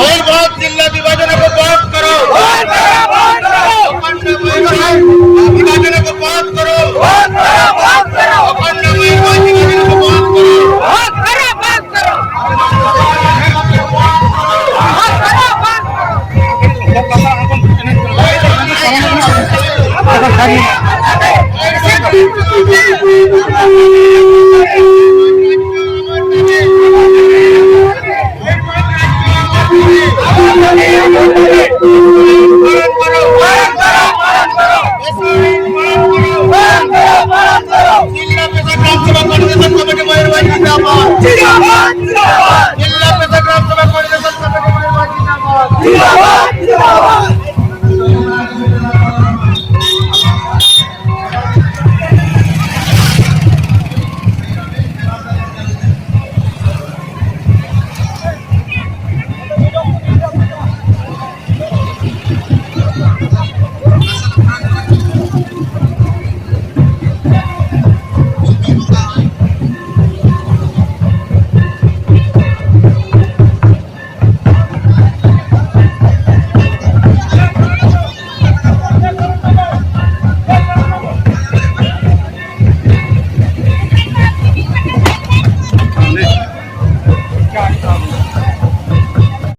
और जिला विभाजन को बंद करो, विभाजन को बंद करो, अखंड विभाजन को बंद करो। जिला